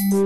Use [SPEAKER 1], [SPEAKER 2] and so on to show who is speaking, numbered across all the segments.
[SPEAKER 1] Buongiorno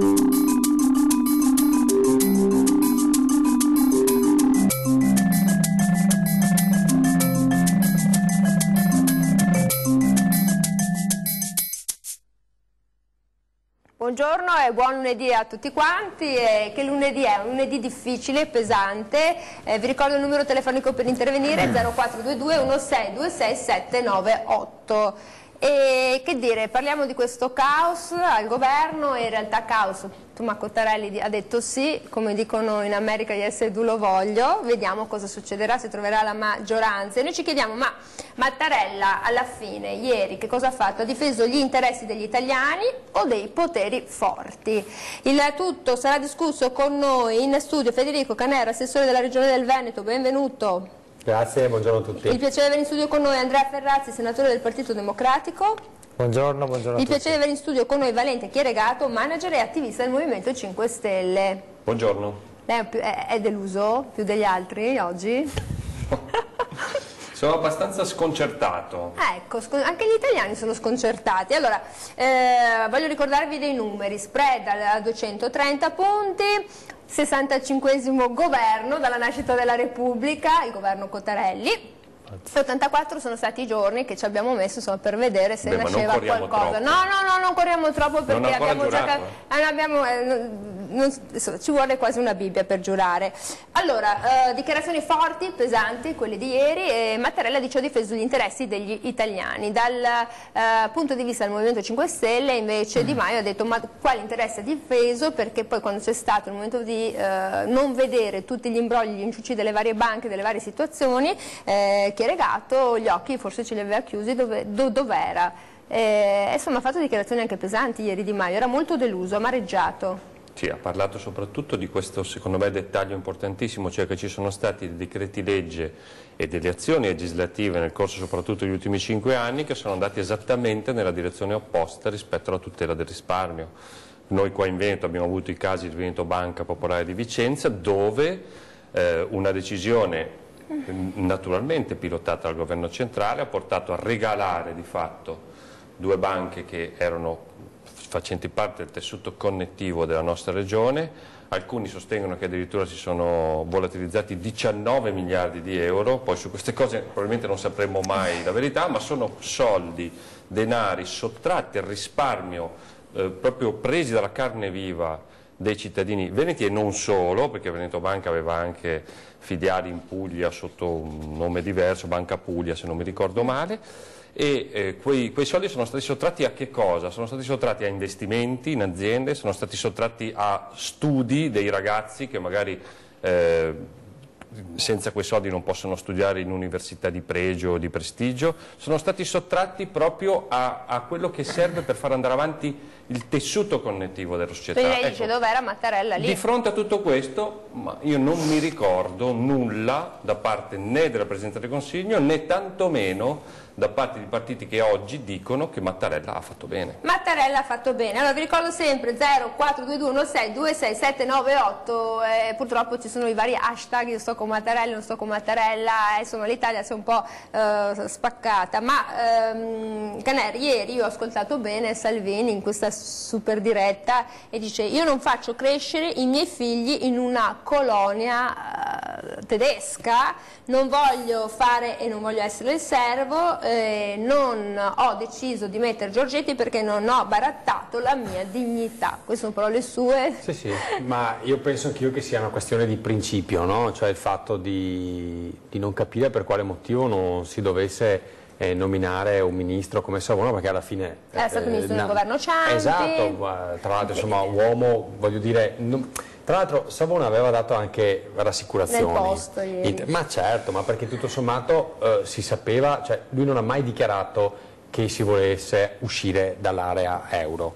[SPEAKER 1] e buon lunedì a tutti quanti. Che lunedì è? Un lunedì difficile, pesante. Vi ricordo il numero telefonico per intervenire: 0422 1626 798. E che dire, parliamo di questo caos al governo, e in realtà caos, Tuma Cottarelli ha detto sì, come dicono in America yes I do lo voglio, vediamo cosa succederà, se troverà la maggioranza. E noi ci chiediamo, ma Mattarella alla fine, ieri, che cosa ha fatto? Ha difeso gli interessi degli italiani o dei poteri forti? Il tutto sarà discusso con noi in studio Federico Canera, assessore della Regione del Veneto, benvenuto.
[SPEAKER 2] Grazie, buongiorno a tutti.
[SPEAKER 1] Il piacere di avere in studio con noi Andrea Ferrazzi, senatore del Partito Democratico.
[SPEAKER 2] Buongiorno, buongiorno a tutti.
[SPEAKER 1] Il piacere di avere in studio con noi Valente Chieregato, manager e attivista del Movimento 5 Stelle.
[SPEAKER 3] Buongiorno.
[SPEAKER 1] Lei è deluso più degli altri oggi?
[SPEAKER 3] Sono abbastanza sconcertato.
[SPEAKER 1] Ecco, anche gli italiani sono sconcertati. Allora, voglio ricordarvi dei numeri: spread a 230 punti, 65esimo governo dalla nascita della Repubblica, il governo Cottarelli. 84 sono stati i giorni che ci abbiamo messo, insomma, per vedere se nasceva qualcosa. No, non corriamo troppo, perché abbiamo già ci vuole quasi una Bibbia per giurare. Allora, dichiarazioni forti, pesanti, quelle di ieri, e Mattarella dice ha difeso gli interessi degli italiani. Dal punto di vista del Movimento 5 Stelle invece Di Maio ha detto ma quale interesse ha difeso, perché poi quando c'è stato il momento di non vedere tutti gli imbrogli, gli inciuci delle varie banche, delle varie situazioni, Chieregato gli occhi forse ce li aveva chiusi dov'era. Insomma, ha fatto dichiarazioni anche pesanti ieri Di Maio, era molto deluso, amareggiato.
[SPEAKER 3] Sì, ha parlato soprattutto di questo, secondo me, dettaglio importantissimo, cioè che ci sono stati dei decreti legge e delle azioni legislative nel corso soprattutto degli ultimi 5 anni che sono andati esattamente nella direzione opposta rispetto alla tutela del risparmio. Noi qua in Veneto abbiamo avuto i casi di Veneto Banca Popolare di Vicenza, dove una decisione naturalmente pilotata dal governo centrale ha portato a regalare di fatto 2 banche che erano facenti parte del tessuto connettivo della nostra regione. Alcuni sostengono che addirittura si sono volatilizzati 19 miliardi di euro, poi su queste cose probabilmente non sapremo mai la verità, ma sono soldi, denari sottratti al risparmio, proprio presi dalla carne viva dei cittadini veneti, e non solo, perché Veneto Banca aveva anche filiali in Puglia sotto un nome diverso, Banca Puglia se non mi ricordo male, e quei soldi sono stati sottratti a che cosa? Sono stati sottratti a investimenti in aziende, sono stati sottratti a studi dei ragazzi che magari senza quei soldi non possono studiare in università di pregio o di prestigio, sono stati sottratti proprio a quello che serve per far andare avanti il tessuto connettivo della società.
[SPEAKER 1] Quindi lei dice dov'era Mattarella lì?
[SPEAKER 3] Di fronte a tutto questo, io non mi ricordo nulla da parte né della Presidenza del Consiglio né tantomeno da parte di partiti che oggi dicono che Mattarella ha fatto bene. Mattarella ha fatto bene.
[SPEAKER 1] Allora vi ricordo sempre 0422 16 26 798, purtroppo ci sono i vari hashtag, io sto con Mattarella, non sto con Mattarella, insomma l'Italia si è un po' spaccata, ma Caner, ieri io ho ascoltato bene Salvini in questa super diretta e dice io non faccio crescere i miei figli in una colonia tedesca, non voglio fare e non voglio essere il servo, non ho deciso di mettere Giorgetti perché non ho barattato la mia dignità. Queste sono parole sue?
[SPEAKER 2] Sì, ma io penso anch'io che sia una questione di principio, no? Cioè il fatto di non capire per quale motivo non si dovesse nominare un ministro come Savona, perché alla fine
[SPEAKER 1] era stato ministro del governo Ciampi.
[SPEAKER 2] Esatto, tra l'altro insomma uomo, voglio dire, tra l'altro Savona aveva dato anche rassicurazioni
[SPEAKER 1] nel post ieri.
[SPEAKER 2] Ma certo, ma perché tutto sommato si sapeva, cioè lui non ha mai dichiarato che si volesse uscire dall'area euro.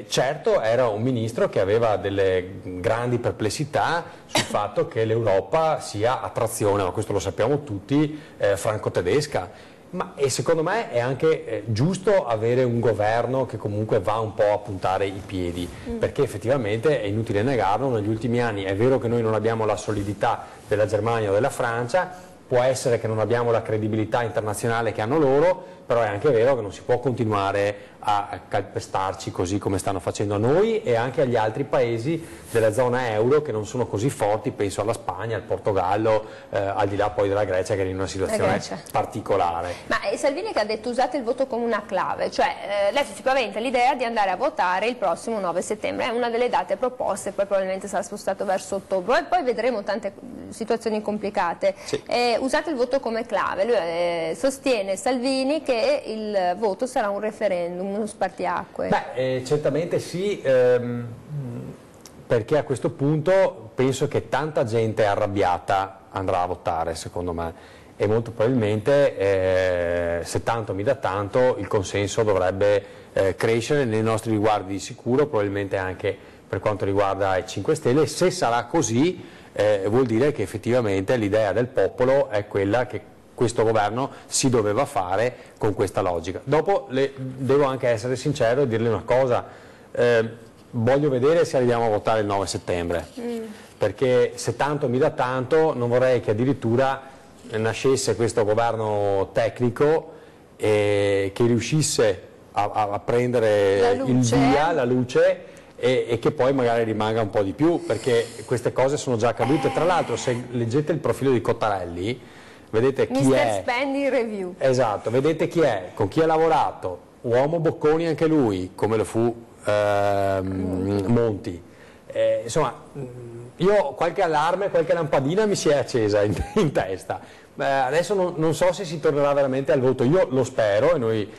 [SPEAKER 2] Certo era un ministro che aveva delle grandi perplessità sul fatto che l'Europa sia a trazione, ma questo lo sappiamo tutti, franco-tedesca. E secondo me è anche giusto avere un governo che comunque va un po' a puntare i piedi, perché effettivamente è inutile negarlo, negli ultimi anni è vero che noi non abbiamo la solidità della Germania o della Francia, può essere che non abbiamo la credibilità internazionale che hanno loro, però è anche vero che non si può continuare a calpestarci così come stanno facendo a noi e anche agli altri paesi della zona euro che non sono così forti, penso alla Spagna, al Portogallo, al di là poi della Grecia che è in una situazione particolare.
[SPEAKER 1] Ma Salvini che ha detto usate il voto come una clave, cioè adesso si paventa l'idea di andare a votare il prossimo 9 settembre, è una delle date proposte, poi probabilmente sarà spostato verso ottobre, e poi vedremo tante situazioni complicate.
[SPEAKER 2] Sì.
[SPEAKER 1] Usate il voto come clave, lui sostiene Salvini che il voto sarà un referendum, uno spartiacque.
[SPEAKER 2] Beh, certamente sì, perché a questo punto penso che tanta gente arrabbiata andrà a votare, secondo me, e molto probabilmente se tanto mi dà tanto il consenso dovrebbe crescere nei nostri riguardi di sicuro, probabilmente anche per quanto riguarda i 5 Stelle, e se sarà così vuol dire che effettivamente l'idea del popolo è quella che questo governo si doveva fare con questa logica. Dopo devo anche essere sincero e dirle una cosa, voglio vedere se arriviamo a votare il 9 settembre, perché se tanto mi dà tanto non vorrei che addirittura nascesse questo governo tecnico che riuscisse a prendere il via, la luce, e che poi magari rimanga un po' di più, perché queste cose sono già accadute. Tra l'altro, se leggete il profilo di Cottarelli, vedete chi è.
[SPEAKER 1] Spending Review.
[SPEAKER 2] Esatto, vedete chi è, con chi ha lavorato, uomo bocconi anche lui, come lo fu Monti. Insomma, io qualche allarme, qualche lampadina mi si è accesa in testa. Adesso non so se si tornerà veramente al voto, io lo spero e noi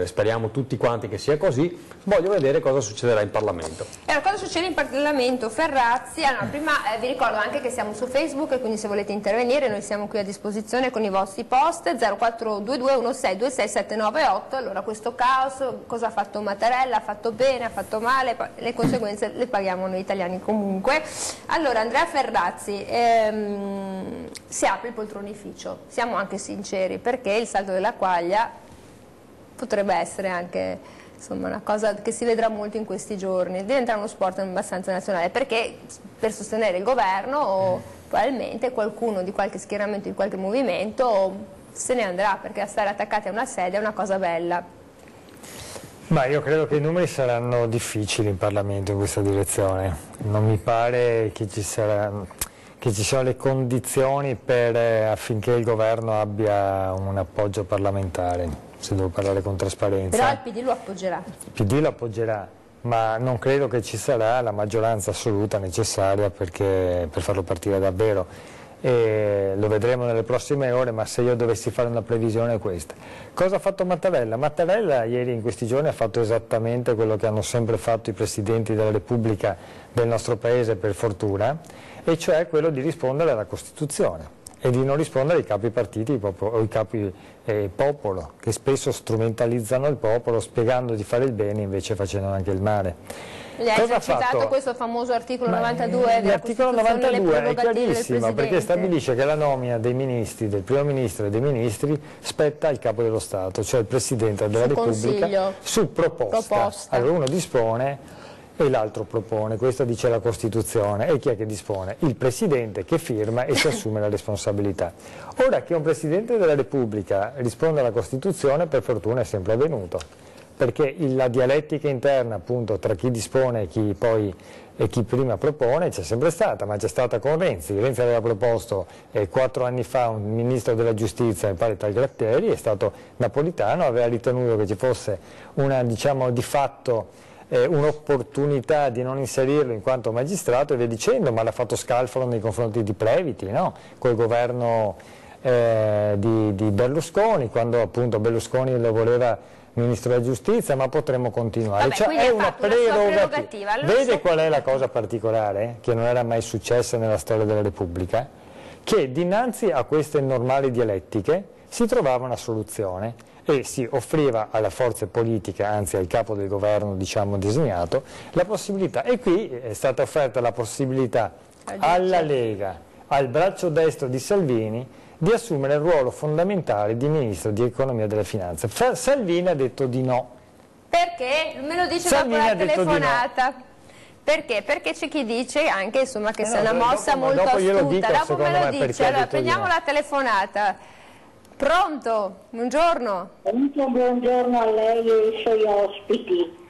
[SPEAKER 2] speriamo tutti quanti che sia così, voglio vedere cosa succederà in Parlamento.
[SPEAKER 1] Allora, cosa succede in Parlamento? Ferrazzi, allora, prima vi ricordo anche che siamo su Facebook e quindi se volete intervenire noi siamo qui a disposizione con i vostri post 0422 1626 798. Allora, questo caos, cosa ha fatto Mattarella, ha fatto bene, ha fatto male, le conseguenze le paghiamo noi italiani comunque. Allora, Andrea Ferrazzi, si apre il poltronificio, siamo anche sinceri, perché il saldo della quaglia potrebbe essere anche, insomma, una cosa che si vedrà molto in questi giorni, diventa uno sport abbastanza nazionale, perché per sostenere il governo o probabilmente qualcuno di qualche schieramento, di qualche movimento se ne andrà, perché stare attaccati a una sedia è una cosa bella.
[SPEAKER 4] Ma io credo che i numeri saranno difficili in Parlamento in questa direzione, non mi pare che ci sono le condizioni affinché il governo abbia un appoggio parlamentare, se devo parlare con trasparenza.
[SPEAKER 1] Però il PD lo appoggerà.
[SPEAKER 4] Il PD lo appoggerà, ma non credo che ci sarà la maggioranza assoluta necessaria per farlo partire davvero. E lo vedremo nelle prossime ore, ma se io dovessi fare una previsione è questa. Cosa ha fatto Mattarella? Mattarella ieri, in questi giorni, ha fatto esattamente quello che hanno sempre fatto i presidenti della Repubblica del nostro paese, per fortuna, e cioè quello di rispondere alla Costituzione e di non rispondere ai capi partiti o ai capi popolo, che spesso strumentalizzano il popolo spiegando di fare il bene invece facendo anche il male.
[SPEAKER 1] Hai citato questo famoso articolo 92 della
[SPEAKER 4] L'articolo 92 è chiarissimo, perché stabilisce che la nomina dei ministri, del primo ministro e dei ministri spetta al capo dello Stato, cioè il Presidente della Repubblica, su proposta. Allora uno dispone e l'altro propone, questo dice la Costituzione. E chi è che dispone? Il Presidente, che firma e si assume la responsabilità. Ora, che un Presidente della Repubblica risponda alla Costituzione, per fortuna è sempre avvenuto, perché la dialettica interna, appunto, tra chi dispone e chi prima propone c'è sempre stata, ma c'è stata con Renzi. Renzi aveva proposto 4 anni fa un ministro della giustizia, mi pare Tagliattieri, è stato Napolitano, aveva ritenuto che ci fosse una, diciamo, di fatto un'opportunità di non inserirlo in quanto magistrato e via dicendo, ma l'ha fatto Scalfaro nei confronti di Previti, no? Col governo di Berlusconi, quando appunto Berlusconi lo voleva Ministro della Giustizia, ma potremmo continuare.
[SPEAKER 1] Vabbè,
[SPEAKER 4] cioè, è una prerogativa.
[SPEAKER 1] Allora,
[SPEAKER 4] vede qual è la cosa particolare, che non era mai successa nella storia della Repubblica? Che dinanzi a queste normali dialettiche si trovava una soluzione e si offriva alle forze politiche, anzi al capo del governo, diciamo, designato, la possibilità, e qui è stata offerta la possibilità alla Lega, al braccio destro di Salvini, di assumere il ruolo fondamentale di Ministro di Economia e delle Finanze. Salvini ha detto di no.
[SPEAKER 1] Perché? Me lo dice
[SPEAKER 4] Salvini
[SPEAKER 1] dopo la
[SPEAKER 4] ha detto
[SPEAKER 1] telefonata.
[SPEAKER 4] di no.
[SPEAKER 1] Perché? Perché c'è chi dice anche insomma, che sia una mossa molto astuta. Dopo me lo dice. Allora prendiamo la telefonata. Pronto? Buongiorno.
[SPEAKER 5] Buongiorno a lei e ai suoi ospiti.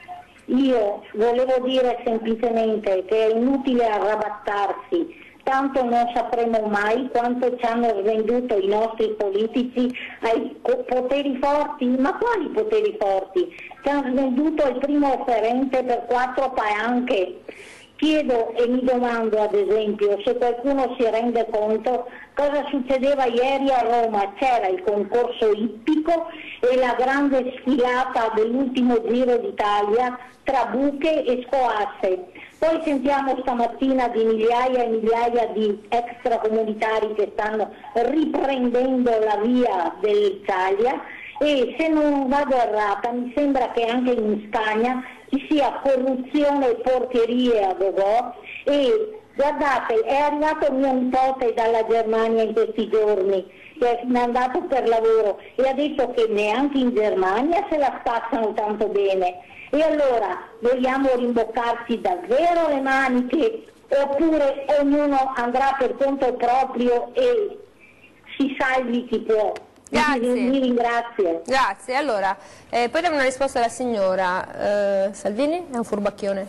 [SPEAKER 5] Io volevo dire semplicemente che è inutile arrabattarsi, tanto non sapremo mai quanto ci hanno svenduto i nostri politici ai poteri forti. Ma quali poteri forti? Ci hanno svenduto il primo offerente per 4 palanche. Chiedo e mi domando, ad esempio, se qualcuno si rende conto cosa succedeva ieri a Roma. C'era il concorso ippico e la grande sfilata dell'ultimo Giro d'Italia tra buche e scoasse. Poi sentiamo stamattina di migliaia e migliaia di extracomunitari che stanno riprendendo la via dell'Italia, e se non vado errata mi sembra che anche in Spagna ci sia corruzione e porcherie a gogò. E guardate, è arrivato mio nipote dalla Germania in questi giorni, che è andato per lavoro, e ha detto che neanche in Germania se la spassano tanto bene. E allora vogliamo rimboccarci davvero le maniche, oppure ognuno andrà per conto proprio e si salvi chi può?
[SPEAKER 1] Grazie.
[SPEAKER 5] Mi ringrazio.
[SPEAKER 1] Grazie. Allora, poi diamo una risposta alla signora. Salvini è un furbacchione?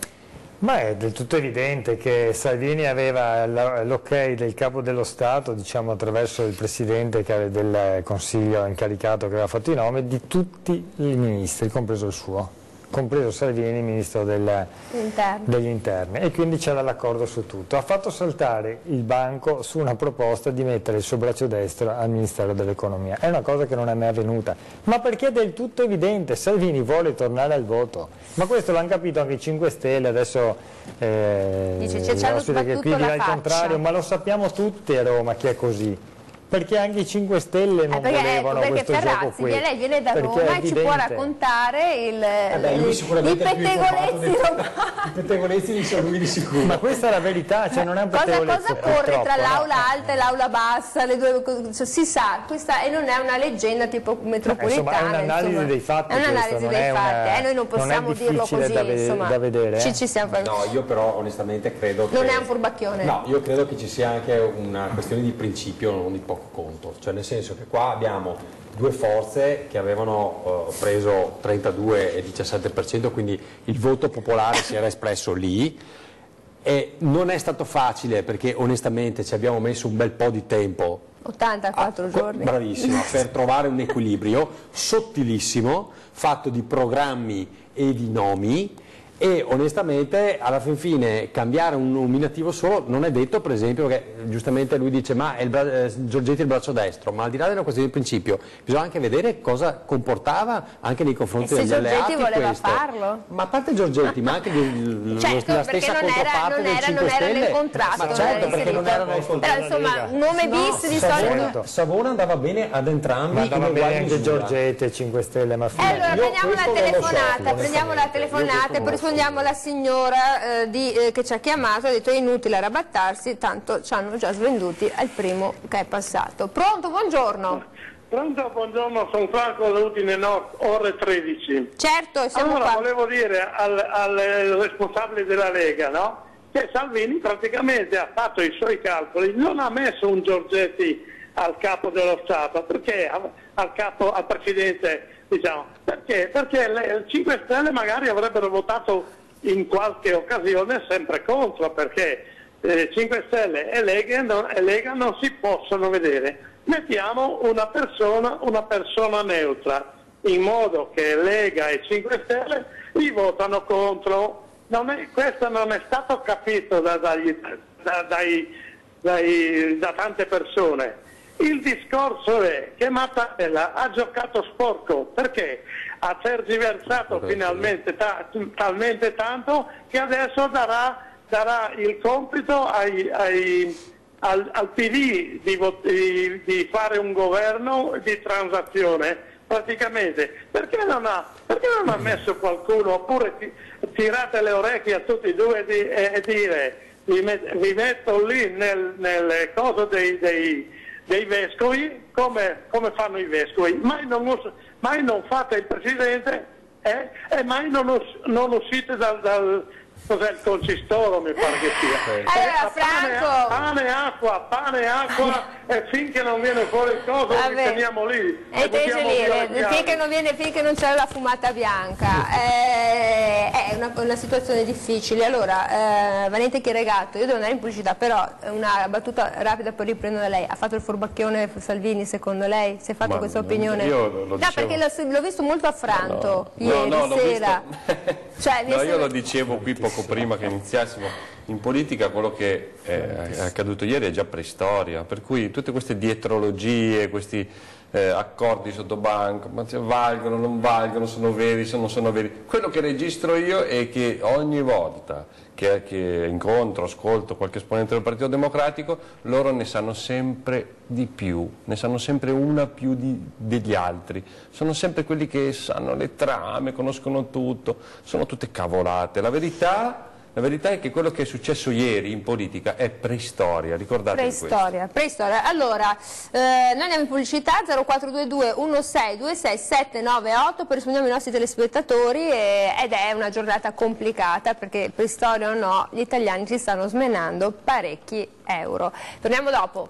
[SPEAKER 4] Ma è del tutto evidente che Salvini aveva l'ok del Capo dello Stato, diciamo attraverso il Presidente del Consiglio incaricato che aveva fatto i nomi, di tutti i ministri, compreso il suo, compreso Salvini, Ministro degli Interni, e quindi c'era l'accordo su tutto. Ha fatto saltare il banco su una proposta di mettere il suo braccio destro al Ministero dell'Economia. È una cosa che non è mai avvenuta, ma perché è del tutto evidente, Salvini vuole tornare al voto, ma questo l'hanno capito anche i 5 Stelle, adesso l'ospite che qui dirà il contrario, ma lo sappiamo tutti a Roma che è così. Perché anche i 5 Stelle non volevano questo gioco qui.
[SPEAKER 1] Perché lei viene da Roma e ci può raccontare i pettegolezzi romani.
[SPEAKER 2] I pettegolezzi di Salvini di sicuro.
[SPEAKER 4] Ma questa è la verità, cioè non è un pettegolezzo.
[SPEAKER 1] Cosa corre tra l'aula alta e l'aula bassa? Le due, si sa, questa e non è una leggenda tipo metropolitana.
[SPEAKER 4] È un'analisi dei fatti.
[SPEAKER 1] È un'analisi dei fatti. Noi non possiamo dirlo così.
[SPEAKER 4] Da vedere.
[SPEAKER 2] No, io però onestamente credo che...
[SPEAKER 1] Non è un furbacchione.
[SPEAKER 2] No, io credo che ci sia anche una questione di principio, non di poco conto, cioè nel senso che qua abbiamo due forze che avevano preso 32 e 17%, quindi il voto popolare si era espresso lì, e non è stato facile perché onestamente ci abbiamo messo un bel po' di tempo,
[SPEAKER 1] 84 giorni,
[SPEAKER 2] bravissimo, per trovare un equilibrio sottilissimo, fatto di programmi e di nomi. E onestamente alla fin fine cambiare un nominativo solo non è detto, per esempio, che giustamente lui dice ma è Giorgetti il braccio destro, ma al di là della questione di principio bisogna anche vedere cosa comportava anche nei confronti degli alleati.
[SPEAKER 1] Giorgetti voleva farlo?
[SPEAKER 2] Ma a parte Giorgetti, ma anche la stessa controparte del 5 Stelle.
[SPEAKER 1] Non era nel contratto.
[SPEAKER 2] Ma certo, perché non era nel contratto.
[SPEAKER 1] Però insomma, nome bis di solito.
[SPEAKER 2] Savona andava bene ad entrambi.
[SPEAKER 4] Ma andava bene anche Giorgetti e 5 Stelle. Ma
[SPEAKER 1] allora prendiamo la telefonata e poi rispondiamo alla signora che ci ha chiamato, ha detto è inutile arrabattarsi, tanto ci hanno già svenduti al primo che è passato. Pronto, buongiorno.
[SPEAKER 6] Pronto, buongiorno, sono Franco da Udine Nord, ore 13.
[SPEAKER 1] Certo, siamo qua.
[SPEAKER 6] Volevo dire al responsabile della Lega, no? Che Salvini praticamente ha fatto i suoi calcoli, non ha messo un Giorgetti al capo dello Stato, perché al Presidente, diciamo, perché il 5 Stelle magari avrebbero votato in qualche occasione sempre contro, perché 5 Stelle e Lega non si possono vedere. Mettiamo una persona neutra, in modo che Lega e 5 Stelle li votano contro. Questo non è stato capito da tante persone. Il discorso è che Mattarella ha giocato sporco perché ha tergiversato finalmente talmente tanto che adesso darà il compito al PD di fare un governo di transazione praticamente. Perché non ha messo qualcuno, oppure tirate le orecchie a tutti e due e dire vi metto lì nel coso dei vescovi, come fanno i vescovi, mai non fate il presidente e mai non uscite cos'è il concistoro, mi pare che sia.
[SPEAKER 1] Allora, Franco,
[SPEAKER 6] pane e acqua e finché non viene fuori il coso li teniamo lì finché non c'è la fumata bianca. È una situazione difficile. Allora, Valente Chieregato, io devo andare in pubblicità, però una battuta rapida, poi riprendo da lei. Ha fatto il furbacchione Salvini, secondo lei? Si è fatto questa opinione?
[SPEAKER 3] Io
[SPEAKER 1] perché l'ho visto molto affranto ieri sera.
[SPEAKER 3] Io lo dicevo qui poco prima che iniziassimo. In politica quello che è accaduto ieri è già preistoria, per cui tutte queste dietrologie, questi accordi sotto banco, ma valgono, non valgono, sono veri, non sono veri. Quello che registro io è che ogni volta che incontro, ascolto qualche esponente del Partito Democratico, loro ne sanno sempre di più, ne sanno sempre una più degli altri, sono sempre quelli che sanno le trame, conoscono tutto, sono tutte cavolate. La verità è che quello che è successo ieri in politica è preistoria, ricordatevi questo.
[SPEAKER 1] Preistoria. Allora, noi andiamo in pubblicità, 0422 1626 798, poi rispondiamo ai nostri telespettatori ed è una giornata complicata perché, preistoria o no, gli italiani ci stanno smenando parecchi euro. Torniamo dopo.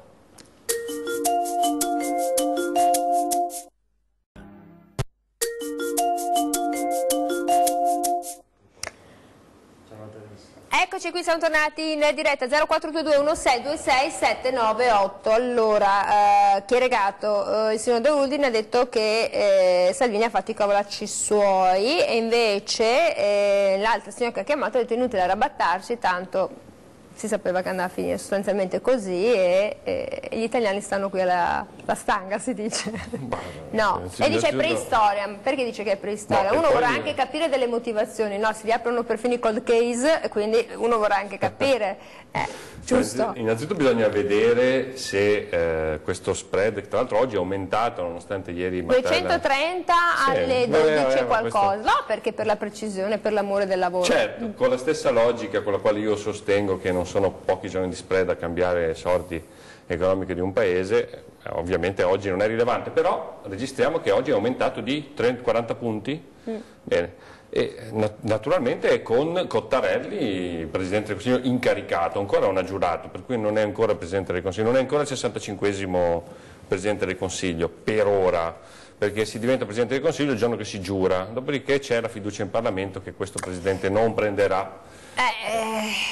[SPEAKER 1] Eccoci qui, siamo tornati in diretta 0422 1626 798. Allora, Chieregato, il sindaco Udine ha detto che Salvini ha fatto i cavolacci suoi e invece l'altra signora che ha chiamato ha detto inutile arrabattarsi, tanto si sapeva che andava a finire sostanzialmente così e gli italiani stanno qui alla stanga, si dice. No, e dice preistoria. Perché dice che è preistoria? Uno vorrà anche capire delle motivazioni, no? Si riaprono perfino i cold case, quindi uno vorrà anche capire, giusto?
[SPEAKER 3] Innanzitutto bisogna vedere se questo spread, che tra l'altro oggi è aumentato nonostante ieri
[SPEAKER 1] 230 alle 12 qualcosa, no? Perché per la precisione, per l'amore del lavoro.
[SPEAKER 3] Certo, con la stessa logica con la quale io sostengo che non sono pochi giorni di spread a cambiare sorti economiche di un paese, ovviamente oggi non è rilevante, però registriamo che oggi è aumentato di 40 punti. Bene. E naturalmente è con Cottarelli, Presidente del Consiglio incaricato, ancora non ha giurato, per cui non è ancora Presidente del Consiglio, non è ancora il 65esimo Presidente del Consiglio, per ora, perché si diventa Presidente del Consiglio il giorno che si giura, dopodiché c'è la fiducia in Parlamento che questo Presidente non prenderà.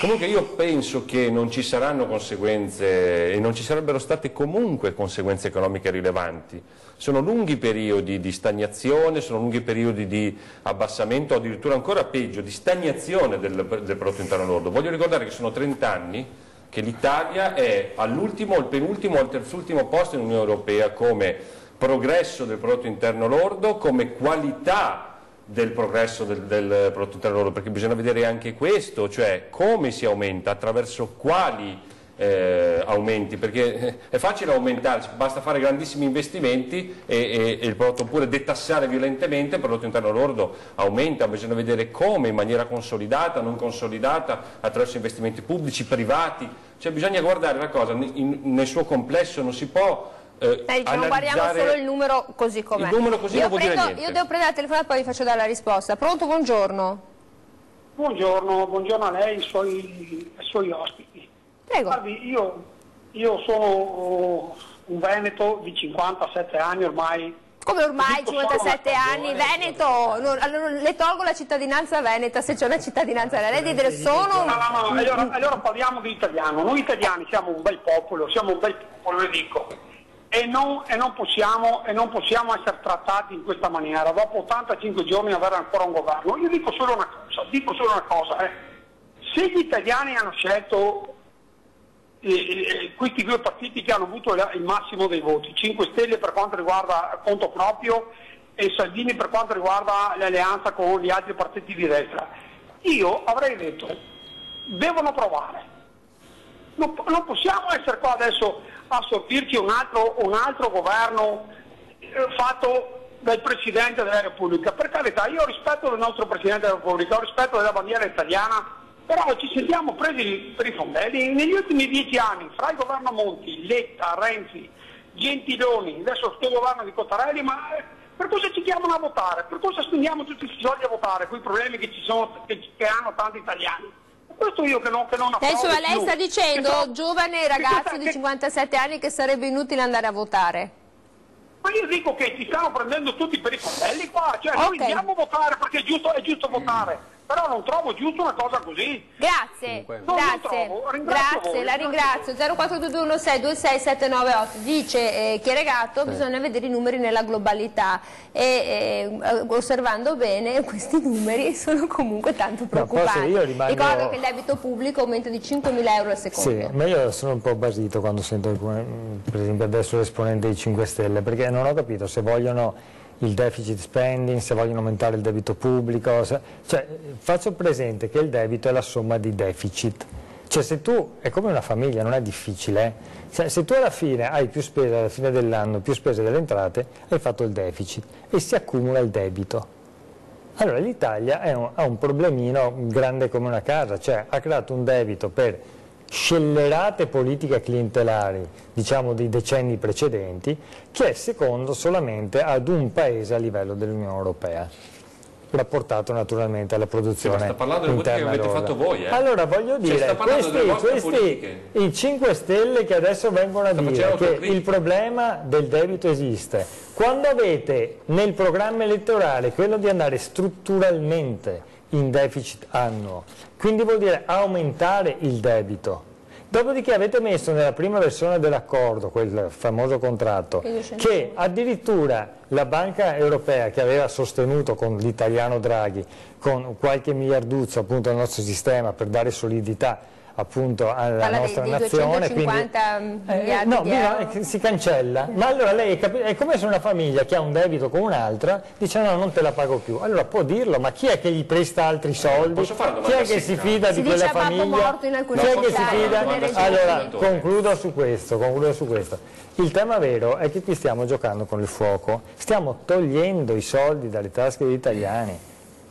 [SPEAKER 3] Comunque io penso che non ci saranno conseguenze e non ci sarebbero state comunque conseguenze economiche rilevanti. Sono lunghi periodi di stagnazione, sono lunghi periodi di abbassamento, addirittura ancora peggio, di stagnazione del prodotto interno lordo. Voglio ricordare che sono 30 anni che l'Italia è all'ultimo, al penultimo o al terzultimo posto in Unione Europea come progresso del prodotto interno lordo, come qualità del progresso del prodotto interno lordo, perché bisogna vedere anche questo, cioè come si aumenta, attraverso quali aumenti, perché è facile aumentare, basta fare grandissimi investimenti e il prodotto, oppure detassare violentemente, il prodotto interno lordo aumenta, bisogna vedere come, in maniera consolidata, non consolidata, attraverso investimenti pubblici, privati, cioè bisogna guardare la cosa nel suo complesso, non si può
[SPEAKER 1] non guardiamo solo il numero così com'è.
[SPEAKER 3] Il numero così non vuol dire niente.
[SPEAKER 1] Io devo prendere la telefonata e poi vi faccio dare la risposta. Pronto, buongiorno.
[SPEAKER 7] Buongiorno a lei e ai suoi ospiti.
[SPEAKER 1] Prego.
[SPEAKER 7] Guardi, io sono un veneto di 57 anni ormai.
[SPEAKER 1] Come ormai 57 anni? Veneto? Allora le tolgo la cittadinanza veneta, se c'è una cittadinanza veneta. Lei deve dire sono...
[SPEAKER 7] No, allora parliamo di italiano. Noi italiani siamo un bel popolo, le dico. E non possiamo essere trattati in questa maniera, dopo 85 giorni avere ancora un governo. Io dico solo una cosa, se gli italiani hanno scelto questi due partiti che hanno avuto il massimo dei voti, 5 Stelle per quanto riguarda conto proprio e Salvini per quanto riguarda l'alleanza con gli altri partiti di destra, io avrei detto devono provare. Non possiamo essere qua adesso a sortirci un altro governo fatto dal Presidente della Repubblica. Per carità, io ho rispetto del nostro Presidente della Repubblica, ho rispetto della bandiera italiana, però ci sentiamo presi per i fondelli. Negli ultimi 10 anni, fra il governo Monti, Letta, Renzi, Gentiloni, adesso sto governo di Cottarelli, ma Per cosa ci chiamano a votare? Per cosa spendiamo tutti questi soldi a votare, quei problemi che ci sono, che hanno tanti italiani? Questo io che non approvo
[SPEAKER 1] insomma, lei
[SPEAKER 7] più.
[SPEAKER 1] sta dicendo, giovane ragazzo di 57 anni, che sarebbe inutile andare a votare.
[SPEAKER 7] Ma io dico che ci stanno prendendo tutti per i fondelli qua, cioè noi andiamo a votare perché è giusto votare. Però non trovo giusto una cosa così.
[SPEAKER 1] Grazie, grazie, la ringrazio. 0422162679 dice Chieregatto, bisogna vedere i numeri nella globalità e osservando bene questi numeri sono comunque tanto preoccupanti. Ricordo che il debito pubblico aumenta di 5.000 euro al secondo.
[SPEAKER 4] Sì, ma io sono un po' basito quando sento per esempio adesso l'esponente dei 5 Stelle, perché non ho capito se vogliono il deficit spending, se vogliono aumentare il debito pubblico, cioè faccio presente che il debito è la somma di deficit, cioè se tu, è come una famiglia, non è difficile, cioè, se tu alla fine hai più spese alla fine dell'anno, più spese delle entrate, hai fatto il deficit e si accumula il debito. Allora l'Italia ha un problemino grande come una casa, cioè ha creato un debito per scellerate politiche clientelari, diciamo dei decenni precedenti, che è secondo solamente ad un paese a livello dell'Unione Europea, rapportato naturalmente alla produzione
[SPEAKER 3] sta parlando delle politiche che avete fatto voi,
[SPEAKER 4] Allora voglio dire, questi i 5 Stelle che adesso vengono a dire che il problema del debito esiste, quando avete nel programma elettorale quello di andare strutturalmente in deficit annuo, quindi vuol dire aumentare il debito. Dopodiché avete messo nella prima versione dell'accordo, quel famoso contratto, che addirittura la Banca Europea, che aveva sostenuto con l'italiano Draghi, con qualche miliarduzzo appunto al nostro sistema per dare solidità appunto alla nostra nazione,
[SPEAKER 1] 250 miliardi
[SPEAKER 4] no,
[SPEAKER 1] di euro.
[SPEAKER 4] si cancella, ma allora lei è come se una famiglia che ha un debito con un'altra dice no, non te la pago più, allora può dirlo, ma chi è che gli presta altri soldi? Chi è che si fida di quella famiglia? Chi è che si fida? Allora concludo su questo. Il tema vero è che qui stiamo giocando con il fuoco, stiamo togliendo i soldi dalle tasche degli italiani,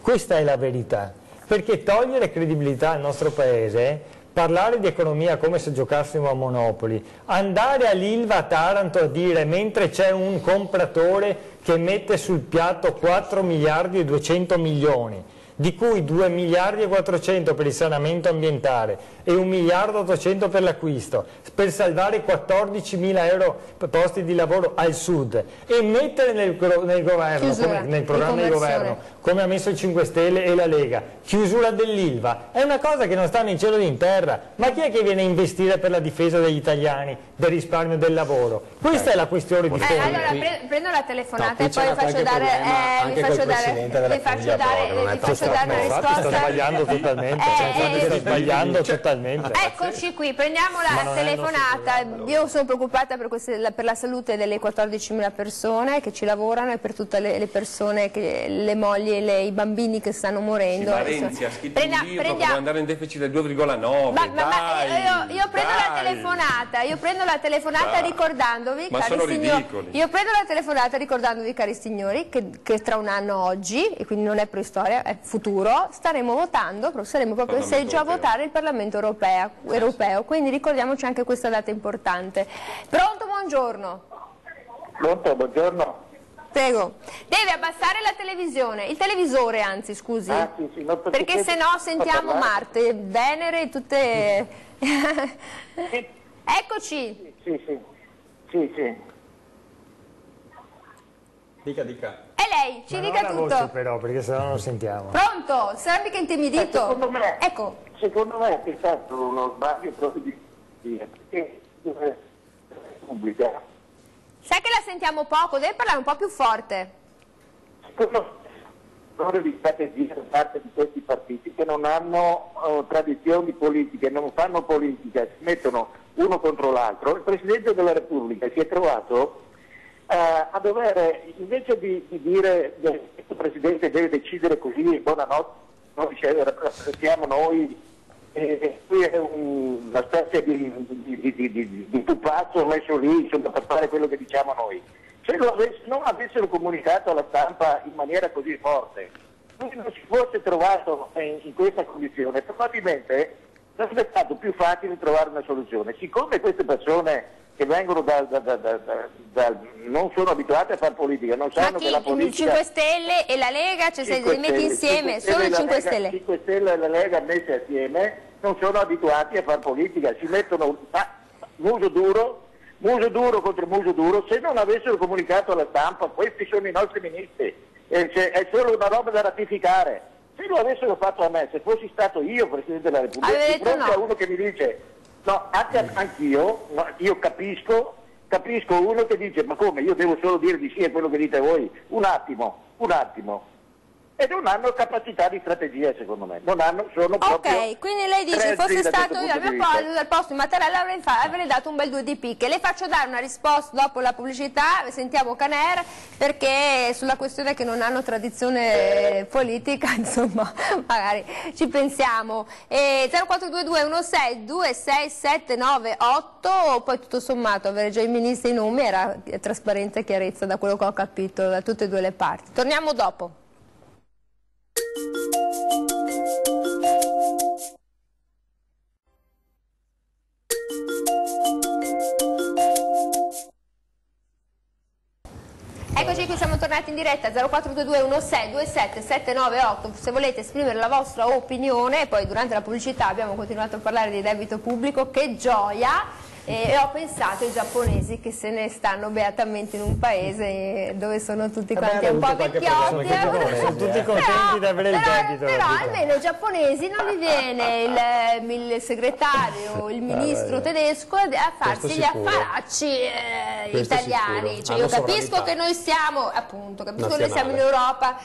[SPEAKER 4] questa è la verità, perché togliere credibilità al nostro paese, parlare di economia come se giocassimo a Monopoli, andare all'Ilva a Taranto a dire mentre c'è un compratore che mette sul piatto 4 miliardi e 200 milioni, di cui 2 miliardi e 400 per il sanamento ambientale e 1 miliardo e 800 per l'acquisto, per salvare 14.000 euro posti di lavoro al sud, e mettere nel governo, nel programma di governo, come ha messo i 5 Stelle e la Lega, chiusura dell'Ilva, è una cosa che non sta né in cielo né in terra. Ma chi è che viene a investire per la difesa degli italiani, del risparmio del lavoro? Questa è la questione di fondo.
[SPEAKER 1] Allora prendo la telefonata e poi vi faccio dare una risposta.
[SPEAKER 4] Sta sbagliando totalmente,
[SPEAKER 1] Eccoci qui, prendiamo la telefonata. Io sono preoccupata per la salute delle 14.000 persone che ci lavorano e per tutte le persone, le mogli e i bambini che stanno morendo.
[SPEAKER 3] Ma Renzi ha scritto un libro che deve andare in deficit del 2,9.
[SPEAKER 1] Io prendo la telefonata ricordandovi, cari signori, che tra un anno oggi, e quindi non è preistoria, è futuro, saremo proprio il seggio a votare il Parlamento europeo, quindi ricordiamoci anche questa data importante. Pronto, buongiorno.
[SPEAKER 8] Pronto, buongiorno.
[SPEAKER 1] Prego, deve abbassare la televisione, il televisore anzi, scusi,
[SPEAKER 8] sì,
[SPEAKER 1] perché se no sentiamo Marte, Venere, tutte... Eccoci.
[SPEAKER 8] Sì.
[SPEAKER 2] Dica.
[SPEAKER 1] E lei, ci dica tutto.
[SPEAKER 4] Voce però, perché se no non sentiamo.
[SPEAKER 1] Pronto, sembra che intimidito.
[SPEAKER 8] Secondo me è stato uno sbaglio proprio di pubblica.
[SPEAKER 1] Sai che la sentiamo poco, deve parlare un po' più forte.
[SPEAKER 8] Secondo me di strategia da parte di questi partiti che non hanno tradizioni politiche, non fanno politica, si mettono uno contro l'altro. Il Presidente della Repubblica si è trovato a dover, invece di dire che questo Presidente deve decidere così, buonanotte, noi rappresentiamo noi, qui è una specie di pupazzo messo lì, insomma, per fare quello che diciamo noi. Se non avessero comunicato alla stampa in maniera così forte, lui non si fosse trovato in questa condizione, probabilmente sarebbe stato più facile trovare una soluzione. Siccome queste persone che vengono non sono abituati a fare politica, non sanno che la politica...
[SPEAKER 1] Il 5 Stelle e la Lega, cioè se li metti insieme, solo il 5 Stelle.
[SPEAKER 8] Il 5 Stelle e la Lega messe assieme non sono abituati a fare politica, si mettono muso duro contro muso duro. Se non avessero comunicato alla stampa, questi sono i nostri ministri, è solo una roba da ratificare. Se lo avessero fatto a me, se fossi stato io Presidente della Repubblica, di fronte a uno che mi dice no, anch'io, no, io capisco uno che dice ma come, io devo solo dire di sì a quello che dite voi, un attimo, e non hanno capacità di strategia, secondo me, sono proprio...
[SPEAKER 1] Ok, quindi lei dice, fosse stato io al posto di Mattarella avrei dato un bel 2 di picche. Le faccio dare una risposta dopo la pubblicità, sentiamo Caner, perché sulla questione che non hanno tradizione politica, insomma, magari ci pensiamo. 0422 16 26798, poi tutto sommato avere già i ministri in nomi era trasparenza e chiarezza da quello che ho capito da tutte e due le parti. Torniamo dopo. Eccoci qui, siamo tornati in diretta 0422 16 27 798 se volete esprimere la vostra opinione. Poi durante la pubblicità abbiamo continuato a parlare di debito pubblico, che gioia, e ho pensato ai giapponesi che se ne stanno beatamente in un paese dove sono tutti quanti un po' vecchiotti,
[SPEAKER 4] sono tutti contenti di avere il debito,
[SPEAKER 1] però almeno i giapponesi non gli viene il segretario, il ministro tedesco a farsi gli affaracci italiani. Cioè, io capisco che noi siamo, appunto, capisco che noi siamo in Europa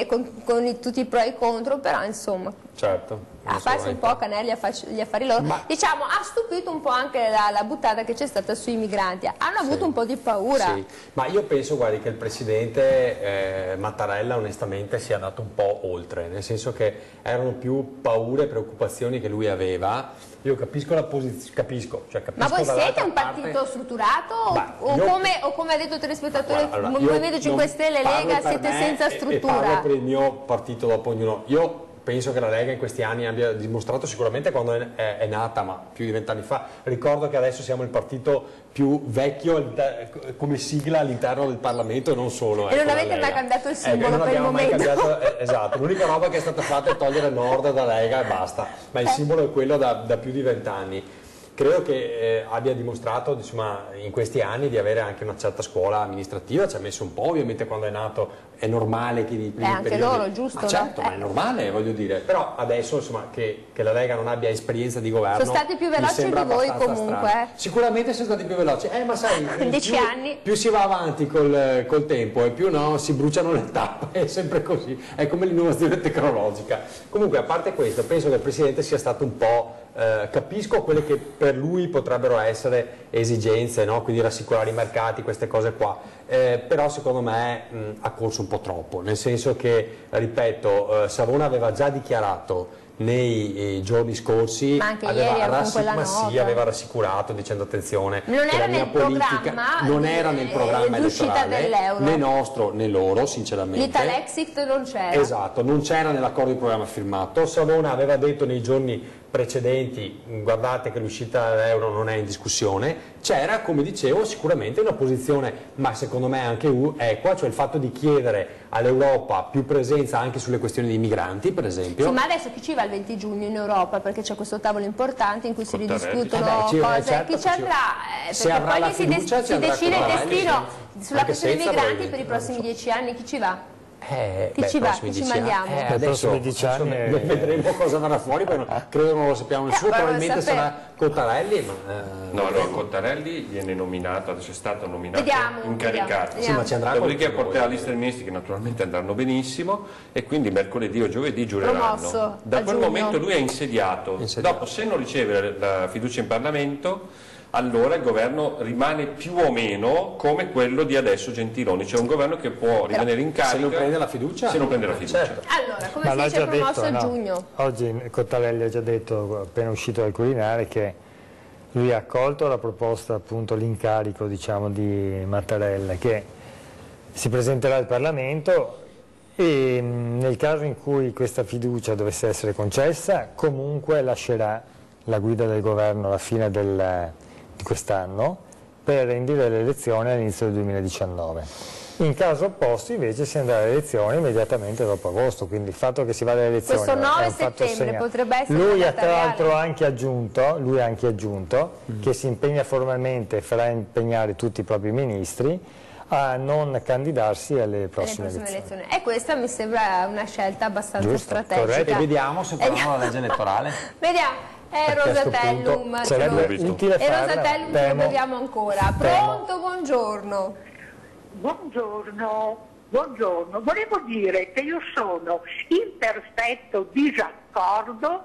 [SPEAKER 1] con tutti i pro e i contro, però insomma,
[SPEAKER 2] certo,
[SPEAKER 1] a farsi un po' Canelli gli affari loro. Diciamo, ha stupito un po' anche la buttata che c'è stata sui migranti, hanno avuto un po' di paura.
[SPEAKER 2] Sì, ma io penso, guardi, che il presidente Mattarella onestamente sia andato un po' oltre, nel senso che erano più paure e preoccupazioni che lui aveva. Io capisco la posizione, capisco.
[SPEAKER 1] Ma voi siete un partito strutturato o come ha detto il telespettatore, Movimento 5 Stelle, Lega, siete senza struttura?
[SPEAKER 2] Parlo per il mio partito, dopo ognuno. Io penso che la Lega in questi anni abbia dimostrato, sicuramente quando è nata, ma più di 20 anni fa. Ricordo che adesso siamo il partito più vecchio come sigla all'interno del Parlamento e non solo.
[SPEAKER 1] E non avete mai cambiato il simbolo per il momento.
[SPEAKER 2] Esatto, l'unica roba che è stata fatta è togliere Nord da Lega e basta, ma il simbolo è quello da più di 20 anni. Credo che abbia dimostrato, insomma, in questi anni di avere anche una certa scuola amministrativa, ci ha messo un po', ovviamente quando è nato è normale che nei primi
[SPEAKER 1] anche periodi... loro, giusto?
[SPEAKER 2] Ma certo, ma è normale, voglio dire, però adesso insomma che la Lega non abbia esperienza di governo...
[SPEAKER 1] Sono stati più veloci di voi comunque.
[SPEAKER 2] Sicuramente sono stati più veloci, ma sai,
[SPEAKER 1] in 10 anni
[SPEAKER 2] più si va avanti col tempo e più no, si bruciano le tappe, è sempre così, è come l'innovazione tecnologica. Comunque, a parte questo, penso che il Presidente sia stato un po'... capisco quelle che per lui potrebbero essere esigenze, no? Quindi rassicurare i mercati, queste cose qua, però secondo me ha corso un po' troppo, nel senso che, ripeto, Savona aveva già dichiarato nei giorni scorsi,
[SPEAKER 1] ma anche ieri
[SPEAKER 2] aveva rassicurato dicendo attenzione,
[SPEAKER 1] non
[SPEAKER 2] che
[SPEAKER 1] era
[SPEAKER 2] la mia politica non era nel programma elettorale né nostro né loro, sinceramente.
[SPEAKER 1] L'Italexit non c'era.
[SPEAKER 2] Esatto, non c'era nell'accordo di programma firmato. Savona aveva detto nei giorni precedenti, guardate che l'uscita dall'euro non è in discussione. C'era, come dicevo, sicuramente una posizione, ma secondo me anche equa, cioè il fatto di chiedere all'Europa più presenza anche sulle questioni dei migranti, per esempio.
[SPEAKER 1] Sì, ma adesso chi ci va il 20 giugno in Europa? Perché c'è questo tavolo importante in cui si ridiscutono cose.
[SPEAKER 2] Certo,
[SPEAKER 1] chi ci andrà?
[SPEAKER 2] Se avrà la fiducia,
[SPEAKER 1] si decide il destino sulla questione dei migranti per i prossimi 10 anni. Chi ci va? Chi ci va? Chi ci mandiamo?
[SPEAKER 2] Adesso 10 anni vedremo cosa verrà fuori, poi credo non lo sappiamo nessuno, probabilmente sarà Cottarelli.
[SPEAKER 3] No, Cottarelli viene nominato, adesso è stato nominato, incaricato.
[SPEAKER 2] Sì, ma ci andrà.
[SPEAKER 3] Dopodiché porterà la lista dei ministri che naturalmente andranno benissimo e quindi mercoledì o giovedì giureranno. Da quel momento lui è insediato. Dopo, se non riceve la fiducia in Parlamento, allora il governo rimane più o meno come quello di adesso Gentiloni, cioè un governo che può rimanere in carica
[SPEAKER 2] se non prende la fiducia.
[SPEAKER 3] Certo.
[SPEAKER 1] Allora, come si dice promosso a giugno?
[SPEAKER 4] Oggi Cottarelli ha già detto, appena uscito dal Quirinale, che lui ha accolto la proposta, appunto l'incarico, diciamo, di Mattarella, che si presenterà al Parlamento e nel caso in cui questa fiducia dovesse essere concessa, comunque lascerà la guida del governo alla fine di quest'anno per indire le elezioni all'inizio del 2019. In caso opposto invece si andrà alle elezioni immediatamente dopo agosto, quindi il fatto che si vada alle elezioni
[SPEAKER 1] questo 9
[SPEAKER 4] è un fatto
[SPEAKER 1] settembre potrebbe essere
[SPEAKER 4] lui
[SPEAKER 1] una
[SPEAKER 4] ha
[SPEAKER 1] data
[SPEAKER 4] tra l'altro
[SPEAKER 1] reale.
[SPEAKER 4] lui ha anche aggiunto che si impegna formalmente e farà impegnare tutti i propri ministri a non candidarsi alle prossime elezioni.
[SPEAKER 1] E questa mi sembra una scelta abbastanza strategica.
[SPEAKER 2] Corretto. E vediamo se faranno la legge elettorale.
[SPEAKER 1] Vediamo. Rosatellum,
[SPEAKER 4] sarebbe utile farla.
[SPEAKER 1] Rosatellum ce lo beviamo ancora. Pronto, buongiorno.
[SPEAKER 9] Buongiorno, buongiorno. Volevo dire che io sono in perfetto disaccordo,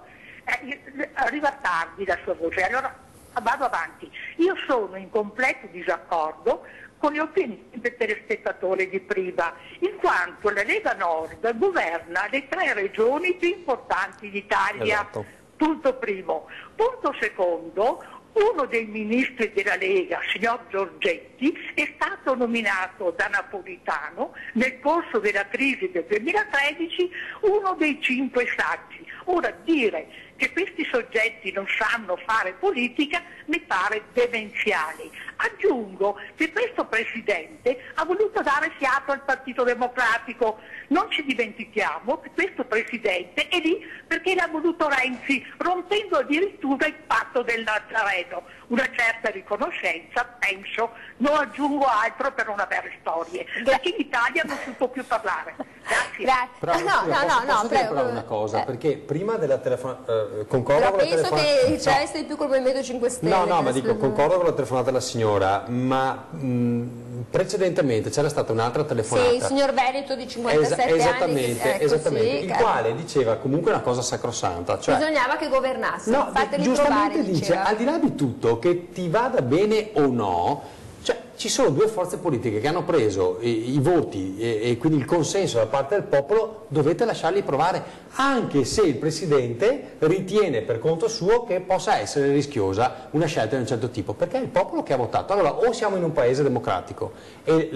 [SPEAKER 9] arriva tardi la sua voce, allora vado avanti. Io sono in completo disaccordo con le opinioni del telespettatore di prima, in quanto la Lega Nord governa le 3 regioni più importanti d'Italia.
[SPEAKER 2] Esatto.
[SPEAKER 9] Punto primo. Punto secondo. Uno dei ministri della Lega, signor Giorgetti, è stato nominato da Napolitano nel corso della crisi del 2013 uno dei 5 saggi. Ora, dire che questi soggetti non sanno fare politica mi pare demenziale. Aggiungo che questo Presidente ha voluto dare fiato al Partito Democratico. Non ci dimentichiamo che questo Presidente è lì perché l'ha voluto Renzi, rompendo addirittura il patto del Nazareno. Una certa riconoscenza, penso, non aggiungo altro per non avere storie. Perché in Italia non si può più parlare. Grazie.
[SPEAKER 2] Però, posso dire però una cosa, perché prima della telefonata concordo
[SPEAKER 1] però
[SPEAKER 2] con la telefonata.
[SPEAKER 1] penso che c'è essere più col Movimento 5 Stelle.
[SPEAKER 2] No, ma dico, concordo con la telefonata della signora, ma precedentemente c'era stata un'altra telefonata.
[SPEAKER 1] Sì, il signor Veneto di 57 anni.
[SPEAKER 2] Esattamente, il quale diceva comunque una cosa sacrosanta. Cioè,
[SPEAKER 1] bisognava che governasse,
[SPEAKER 2] no,
[SPEAKER 1] fateli
[SPEAKER 2] giustamente
[SPEAKER 1] provare,
[SPEAKER 2] dice, al di là di tutto, che ti vada bene o no, cioè, ci sono 2 forze politiche che hanno preso i voti e quindi il consenso da parte del popolo, dovete lasciarli provare, anche se il Presidente ritiene per conto suo che possa essere rischiosa una scelta di un certo tipo, perché è il popolo che ha votato. Allora, o siamo in un paese democratico e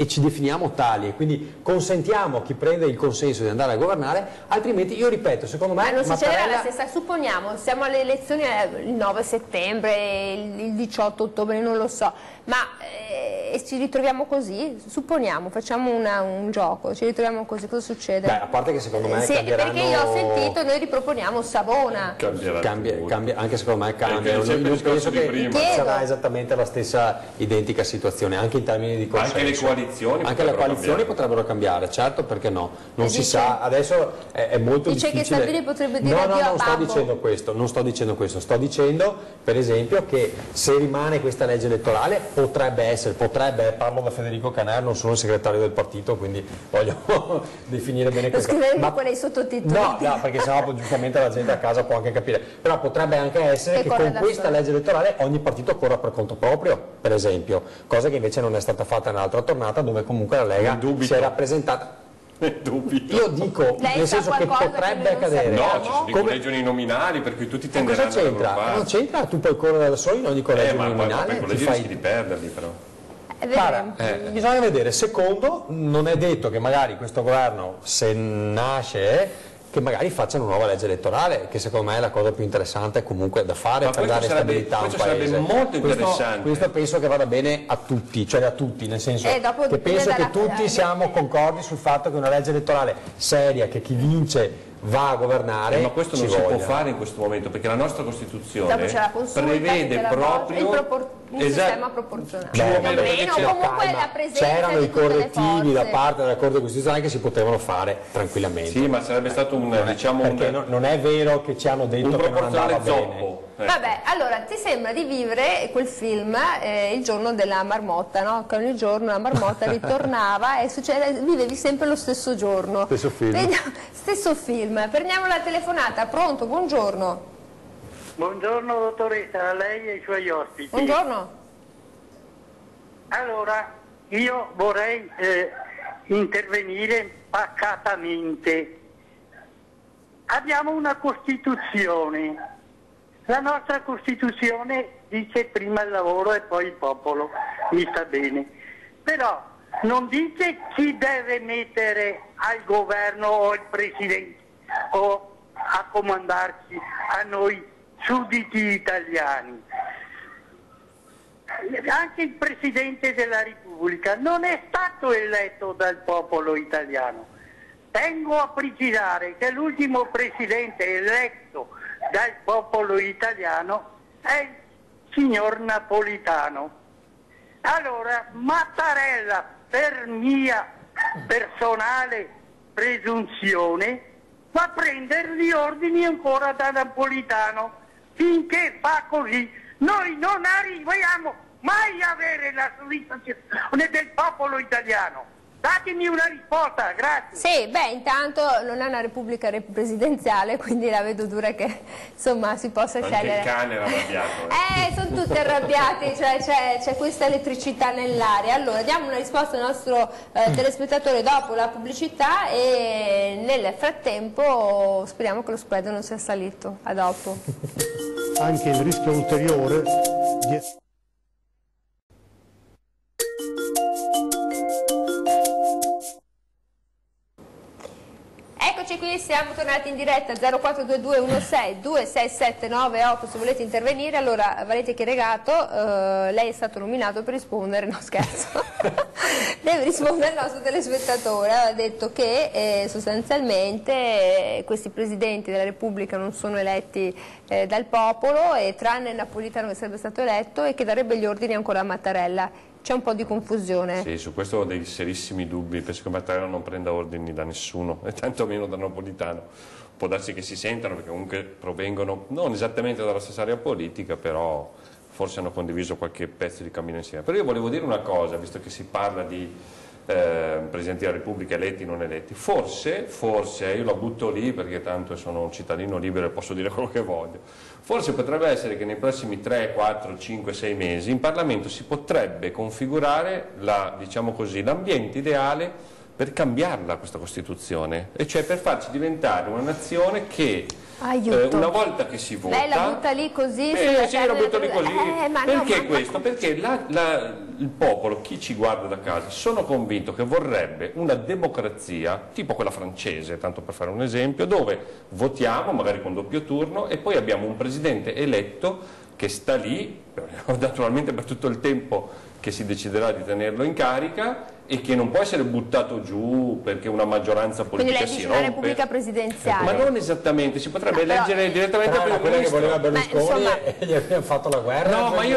[SPEAKER 2] ci definiamo tali e quindi consentiamo a chi prende il consenso di andare a governare, altrimenti, io ripeto, secondo me
[SPEAKER 1] non succederà la stessa. Supponiamo, siamo alle elezioni il 9 settembre, il 18 ottobre, non lo so, ma ci ritroviamo così, supponiamo, facciamo un gioco, ci ritroviamo così, cosa succede?
[SPEAKER 2] Beh, a parte che secondo me cambieranno...
[SPEAKER 1] Perché io ho sentito, noi riproponiamo Savona.
[SPEAKER 2] Cambia, anche secondo me cambia, non penso che sarà esattamente la stessa identica situazione, anche in termini di consenso.
[SPEAKER 3] Anche le coalizioni
[SPEAKER 2] potrebbero cambiare, certo, perché no, non si sa, adesso è molto difficile.
[SPEAKER 1] Dice che Salvini potrebbe dire
[SPEAKER 2] no, non sto dicendo questo, sto dicendo per esempio che se rimane questa legge elettorale parlo da Federico Canè, non sono il segretario del partito, quindi voglio definire bene questo.
[SPEAKER 1] Ma quei sottotitoli.
[SPEAKER 2] No, perché sennò giustamente la gente a casa può anche capire. Però potrebbe anche essere che con questa legge elettorale ogni partito corra per conto proprio, per esempio, cosa che invece non è stata fatta nell'altra tornata, dove comunque la Lega si è rappresentata. Io dico, nel senso che potrebbe accadere.
[SPEAKER 3] No, ci sono i collegi uninominali per cui tutti tenderanno
[SPEAKER 2] cosa c'entra? Non c'entra, tu puoi correre da solo in ogni collegio uninominale.
[SPEAKER 3] Ma i collegi rischi di perderli però.
[SPEAKER 2] Bisogna vedere. Secondo, non è detto che magari questo governo, se nasce, che magari faccia una nuova legge elettorale, che secondo me è la cosa più interessante comunque da fare per dare stabilità a un paese.
[SPEAKER 3] Sarebbe molto interessante.
[SPEAKER 2] Questo penso che vada bene a tutti, nel senso che penso che tutti siamo concordi sul fatto che una legge elettorale seria, che chi vince va a governare,
[SPEAKER 3] ma questo non si può fare in questo momento, perché la nostra Costituzione prevede proprio
[SPEAKER 1] un sistema proporzionale.
[SPEAKER 2] C'erano i correttivi da parte della Corte Costituzionale che si potevano fare tranquillamente.
[SPEAKER 3] Sì, ma sarebbe stato
[SPEAKER 2] perché non è vero che ci hanno detto che non andava bene.
[SPEAKER 1] Vabbè, allora ti sembra di vivere quel film Il giorno della marmotta, no? Che ogni giorno la marmotta ritornava e vivevi sempre lo stesso giorno.
[SPEAKER 2] Stesso film.
[SPEAKER 1] Stesso film. Prendiamo la telefonata. Pronto? Buongiorno.
[SPEAKER 10] Buongiorno dottoressa, a lei e ai suoi ospiti.
[SPEAKER 1] Buongiorno.
[SPEAKER 10] Allora, io vorrei intervenire pacatamente. Abbiamo una Costituzione. La nostra Costituzione dice prima il lavoro e poi il popolo, mi sta bene. Però non dice chi deve mettere al governo o il Presidente o a comandarci a noi sudditi italiani. anche il Presidente della Repubblica non è stato eletto dal popolo italiano. Tengo a precisare che l'ultimo Presidente eletto dal popolo italiano è il signor Napolitano. Allora, Mattarella, per mia personale presunzione, va a prendere gli ordini ancora da Napolitano. Finché fa così, noi non arriviamo mai a avere la soddisfazione del popolo italiano. Datemi una risposta, grazie.
[SPEAKER 1] Sì, beh, intanto non è una repubblica presidenziale, quindi la vedo dura che insomma si possa scegliere.
[SPEAKER 3] Anche il cane era arrabbiato.
[SPEAKER 1] Sono tutti arrabbiati, cioè c'è questa elettricità nell'aria. Allora, diamo una risposta al nostro telespettatore dopo la pubblicità e nel frattempo speriamo che lo spread non sia salito. A dopo.
[SPEAKER 11] Anche il rischio ulteriore di...
[SPEAKER 1] Eccoci qui, siamo tornati in diretta 0422 16 267 98 se volete intervenire. Allora, Valente Chieregato, lei è stato nominato per rispondere, no scherzo, deve rispondere al nostro telespettatore. Ha detto che sostanzialmente questi presidenti della Repubblica non sono eletti dal popolo, e tranne Napolitano che sarebbe stato eletto, e che darebbe gli ordini ancora a Mattarella. C'è un po' di confusione.
[SPEAKER 3] Sì, su questo ho dei serissimi dubbi. Penso che Mattarella non prenda ordini da nessuno, e tantomeno da Napolitano. Può darsi che si sentano, perché comunque provengono non esattamente dalla stessa area politica, però forse hanno condiviso qualche pezzo di cammino insieme. Però io volevo dire una cosa, visto che si parla di Presidenti della Repubblica eletti e non eletti. Forse, io la butto lì perché tanto sono un cittadino libero e posso dire quello che voglio, forse potrebbe essere che nei prossimi 3, 4, 5, 6 mesi in Parlamento si potrebbe configurare diciamo così, l'ambiente ideale per cambiarla questa Costituzione, e cioè per farci diventare una nazione che una volta che si vota...
[SPEAKER 1] Lei la butta lì così?
[SPEAKER 3] Sì, la butto lì così. Perché questo? Perché il popolo, chi ci guarda da casa, sono convinto che vorrebbe una democrazia tipo quella francese, tanto per fare un esempio, dove votiamo magari con doppio turno e poi abbiamo un presidente eletto che sta lì, naturalmente per tutto il tempo che si deciderà di tenerlo in carica, e che non può essere buttato giù perché una maggioranza politica si rompe.
[SPEAKER 1] Quindi lei dice una repubblica presidenziale.
[SPEAKER 3] Ma non esattamente, si potrebbe eleggere direttamente per il
[SPEAKER 2] quella che
[SPEAKER 3] ministro.
[SPEAKER 2] voleva Berlusconi e gli abbiamo fatto la guerra.
[SPEAKER 3] No, ma io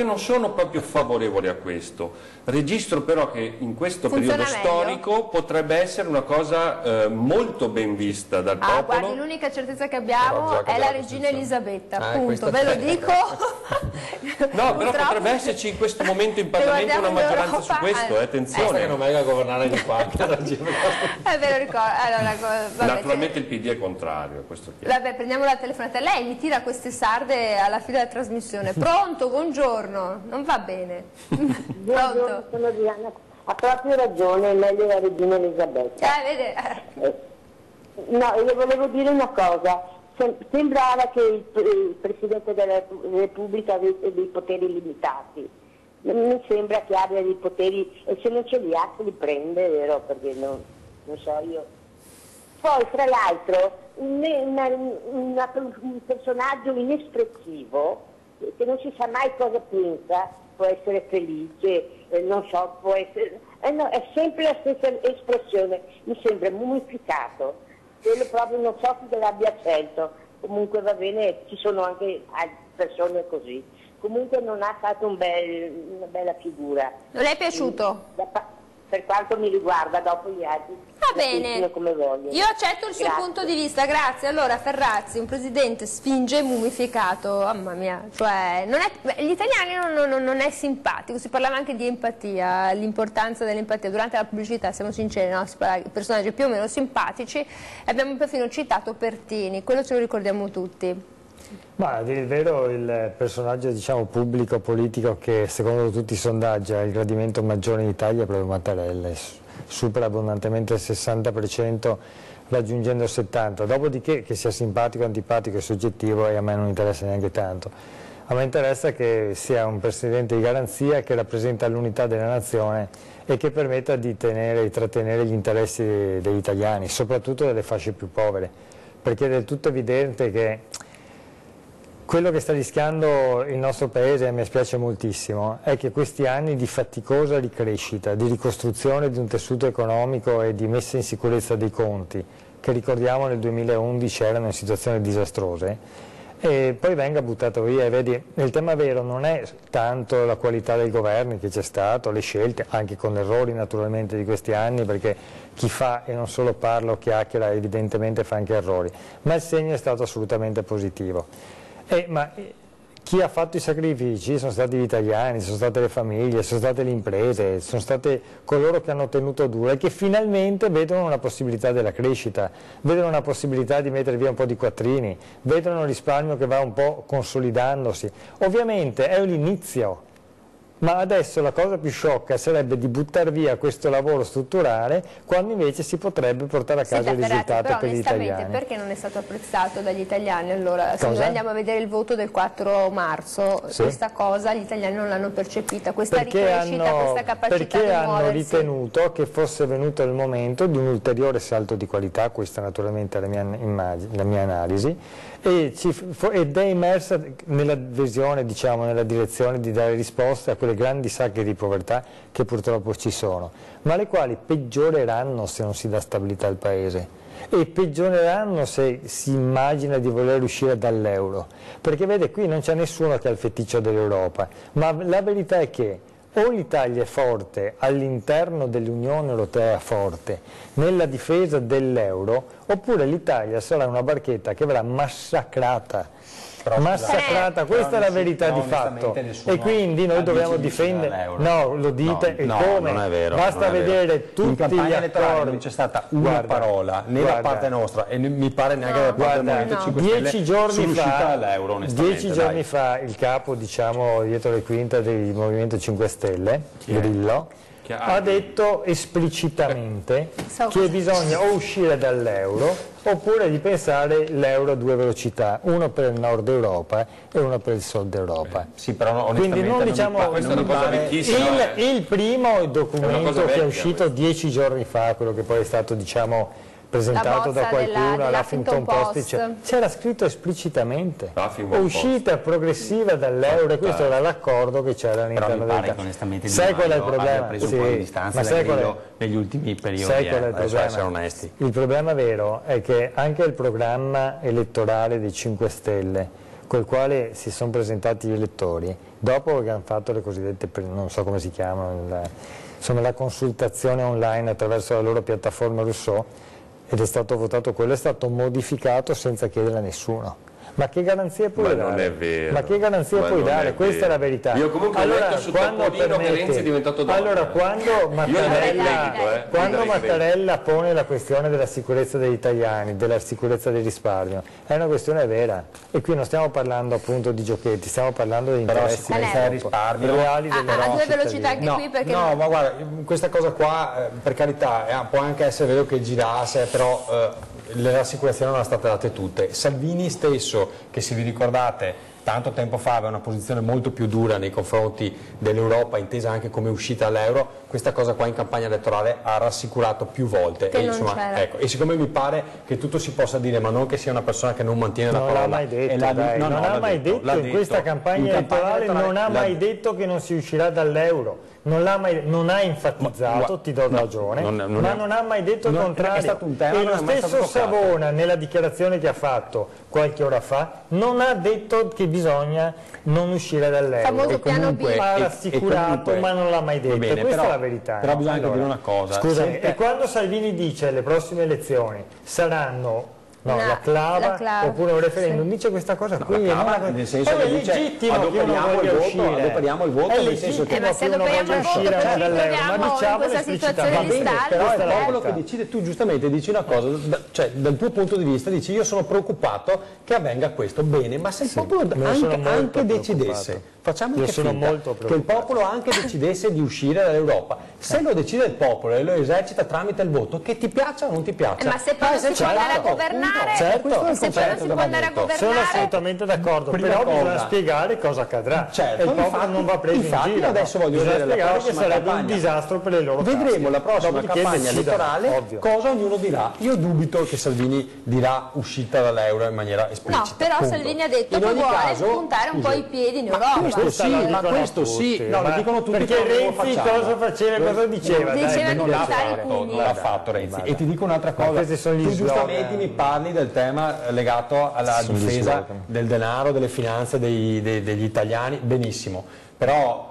[SPEAKER 3] non sono proprio favorevole a questo. Registro però che in questo periodo storico potrebbe essere una cosa molto ben vista dal popolo.
[SPEAKER 1] Guardi, l'unica certezza che abbiamo è la regina Elisabetta, appunto, ve lo dico.
[SPEAKER 3] No, però potrebbe esserci in questo momento in Parlamento una maggioranza su questo, attenzione.
[SPEAKER 2] Che non venga a governare di qua.
[SPEAKER 1] Ve lo ricordo. Allora,
[SPEAKER 3] naturalmente il PD è contrario, questo chiaro.
[SPEAKER 1] Vabbè, prendiamo la telefonata. Lei mi tira queste sarde alla fine della trasmissione. Pronto, buongiorno. Non va bene. Pronto?
[SPEAKER 5] Sono Diana. Ha proprio ragione, è meglio la regina Elisabetta.
[SPEAKER 1] Vede.
[SPEAKER 5] No, io volevo dire una cosa. Sembrava che il Presidente della Repubblica avesse dei poteri limitati. Non mi sembra che abbia dei poteri, e se non ce li ha se li prende, vero? Perché non so io. Poi, tra l'altro, un personaggio inespressivo, che non si sa mai cosa pensa, può essere felice, non so, può essere... no, è sempre la stessa espressione, mi sembra mummificato. Quello proprio non so chi l'abbia scelto, comunque va bene, ci sono anche persone così. Comunque non ha fatto una bella figura.
[SPEAKER 1] Non le è piaciuto?
[SPEAKER 5] Per quanto mi riguarda, dopo gli altri.
[SPEAKER 1] Va bene,
[SPEAKER 5] come voglio.
[SPEAKER 1] Io accetto il suo punto di vista, grazie. Allora, Ferrazzi, un presidente sfinge mummificato, mamma mia, cioè, gli italiani non è simpatico, si parlava anche di empatia, l'importanza dell'empatia. Durante la pubblicità, siamo sinceri, no? Si parla di personaggi più o meno simpatici, abbiamo perfino citato Pertini, quello ce lo ricordiamo tutti.
[SPEAKER 4] Ma a dire il vero, il personaggio, diciamo, pubblico, politico, che secondo tutti i sondaggi ha il gradimento maggiore in Italia è proprio Mattarella, supera abbondantemente il 60%, raggiungendo il 70%. Dopodiché, che sia simpatico, antipatico e soggettivo, e a me non interessa neanche tanto. A me interessa che sia un presidente di garanzia, che rappresenta l'unità della nazione e che permetta di trattenere gli interessi degli italiani, soprattutto delle fasce più povere, perché è del tutto evidente che Quello che sta rischiando il nostro Paese, e mi spiace moltissimo, è che questi anni di faticosa ricrescita, di ricostruzione di un tessuto economico e di messa in sicurezza dei conti, che ricordiamo nel 2011 erano in situazioni disastrose, e poi venga buttato via. E vedi, il tema vero non è tanto la qualità del governo che c'è stato, le scelte, anche con errori naturalmente di questi anni, perché chi fa e non solo parla o chiacchiera evidentemente fa anche errori, ma il segno è stato assolutamente positivo. Ma chi ha fatto i sacrifici sono stati gli italiani, sono state le famiglie, sono state le imprese, sono state coloro che hanno tenuto duro e che finalmente vedono una possibilità della crescita, vedono una possibilità di mettere via un po' di quattrini, vedono un risparmio che va un po' consolidandosi. Ovviamente è l'inizio, ma adesso la cosa più sciocca sarebbe di buttare via questo lavoro strutturale quando invece si potrebbe portare a casa il risultato per gli italiani.
[SPEAKER 1] Perché non è stato apprezzato dagli italiani? Allora, se noi andiamo a vedere il voto del 4 marzo, questa cosa gli italiani non l'hanno percepita, questa ricrescita, questa capacità di muoversi.
[SPEAKER 4] Perché hanno ritenuto che fosse venuto il momento di un ulteriore salto di qualità, questa naturalmente è la mia analisi, ed è immersa nella visione, diciamo, nella direzione di dare risposte a quelle grandi sacche di povertà che purtroppo ci sono, ma le quali peggioreranno se non si dà stabilità al Paese, e peggioreranno se si immagina di voler uscire dall'euro, perché vede, qui non c'è nessuno che ha il feticcio dell'Europa, ma la verità è che o l'Italia è forte all'interno dell'Unione Europea, forte nella difesa dell'euro, oppure l'Italia sarà una barchetta che verrà massacrata. Questa è la verità di fatto, e quindi noi dobbiamo difendere. No, lo dite, e come?
[SPEAKER 2] Non è vero,
[SPEAKER 4] basta vedere tutti gli accordi.
[SPEAKER 2] Non c'è stata una parola né da parte nostra e mi pare neanche da parte del Movimento 5 Stelle
[SPEAKER 4] 10 giorni fa il capo, diciamo, dietro le quinte del Movimento 5 Stelle, Grillo, ha detto esplicitamente che bisogna o uscire dall'euro oppure di pensare l'euro a due velocità, uno per il nord Europa e uno per il sud Europa.
[SPEAKER 2] Sì, però
[SPEAKER 4] quindi non diciamo il primo documento che è uscito 10 giorni fa, quello che poi è stato, diciamo, presentato da qualcuno all'Huffington Post, c'era scritto esplicitamente uscita progressiva dall'euro, e questo era l'accordo che c'era all'interno del
[SPEAKER 2] onestamente
[SPEAKER 4] sai qual è il problema?
[SPEAKER 2] Preso un po' di distanza negli ultimi periodi,
[SPEAKER 4] sai qual è il problema?
[SPEAKER 2] Essere onesti.
[SPEAKER 4] Il problema vero è che anche il programma elettorale dei 5 Stelle, col quale si sono presentati gli elettori, dopo che hanno fatto le cosiddette, non so come si chiamano, insomma la consultazione online attraverso la loro piattaforma Rousseau, ed è stato votato quello, è stato modificato senza chiedere a nessuno. Ma che garanzie puoi dare?
[SPEAKER 3] Non è vero.
[SPEAKER 4] Ma che garanzie puoi dare? Questa è la verità.
[SPEAKER 3] Io comunque ho letto su Topolino che Renzi è diventato donna.
[SPEAKER 4] Allora, quando Mattarella pone la questione della sicurezza degli italiani, della sicurezza del risparmio, è una questione vera. E qui non stiamo parlando appunto di giochetti, stiamo parlando di interessi
[SPEAKER 2] del risparmio
[SPEAKER 4] reali
[SPEAKER 1] a due velocità anche qui, perché
[SPEAKER 2] no, ma guarda, questa cosa qua, per carità, può anche essere vero che girasse, però le rassicurazioni non sono state date tutte. Salvini stesso, che se vi ricordate tanto tempo fa aveva una posizione molto più dura nei confronti dell'Europa, intesa anche come uscita dall'euro, questa cosa qua in campagna elettorale ha rassicurato più volte.
[SPEAKER 1] Che insomma,
[SPEAKER 2] ecco, e siccome mi pare che tutto si possa dire, ma non che sia una persona che non mantiene la parola.
[SPEAKER 4] Non l'ha mai detto, non ha mai detto in questa campagna elettorale, non ha mai detto che non si uscirà dall'euro. Non ha enfatizzato, ti do ragione, ma non ha mai detto il contrario.
[SPEAKER 2] È stato un tema,
[SPEAKER 4] e lo stesso Savona, nella dichiarazione che ha fatto qualche ora fa, non ha detto che bisogna non uscire dall'euro.
[SPEAKER 1] Famoso piano B.
[SPEAKER 4] Ha rassicurato, ma non l'ha mai detto.
[SPEAKER 2] Bene,
[SPEAKER 4] questa è la verità.
[SPEAKER 2] Però bisogna anche dire una cosa.
[SPEAKER 4] Scusami, e quando Salvini dice che le prossime elezioni saranno la clava oppure un referendum, dice questa cosa qui,
[SPEAKER 2] nel senso che dice adoperiamo il voto, nel senso che
[SPEAKER 1] ma se adoperiamo il voto perché troviamo in questa situazione di stallo.
[SPEAKER 2] Però è il popolo che decide. Tu giustamente dici una cosa, cioè dal tuo punto di vista dici io sono preoccupato che avvenga questo, bene, ma se il popolo anche decidesse facciamo anche finta che il popolo anche decidesse di uscire dall'Europa. Se lo decide il popolo e lo esercita tramite il voto, che ti piaccia o non ti piaccia.
[SPEAKER 1] Ma se poi si può andare a governare,
[SPEAKER 4] sono assolutamente d'accordo, però bisogna spiegare cosa accadrà.
[SPEAKER 2] Certo,
[SPEAKER 4] e il popolo non va preso in giro.
[SPEAKER 2] Adesso voglio vedere la prossima
[SPEAKER 4] che sarebbe
[SPEAKER 2] campagna.
[SPEAKER 4] un disastro per le loro
[SPEAKER 2] Vedremo la prossima campagna elettorale cosa ognuno dirà. Io dubito che Salvini dirà uscita dall'euro in maniera esplicita.
[SPEAKER 1] No, però
[SPEAKER 2] punto.
[SPEAKER 1] Salvini ha detto che vuole puntare un po' i piedi in Europa.
[SPEAKER 2] Questo sì, no, lo dicono tutti.
[SPEAKER 4] Perché Renzi cosa faceva, cosa diceva?
[SPEAKER 1] Diceva
[SPEAKER 2] non l'ha fatto Renzi. E ti dico un'altra cosa, tu giustamente mi parli del tema legato alla difesa del denaro, delle finanze degli italiani, benissimo, però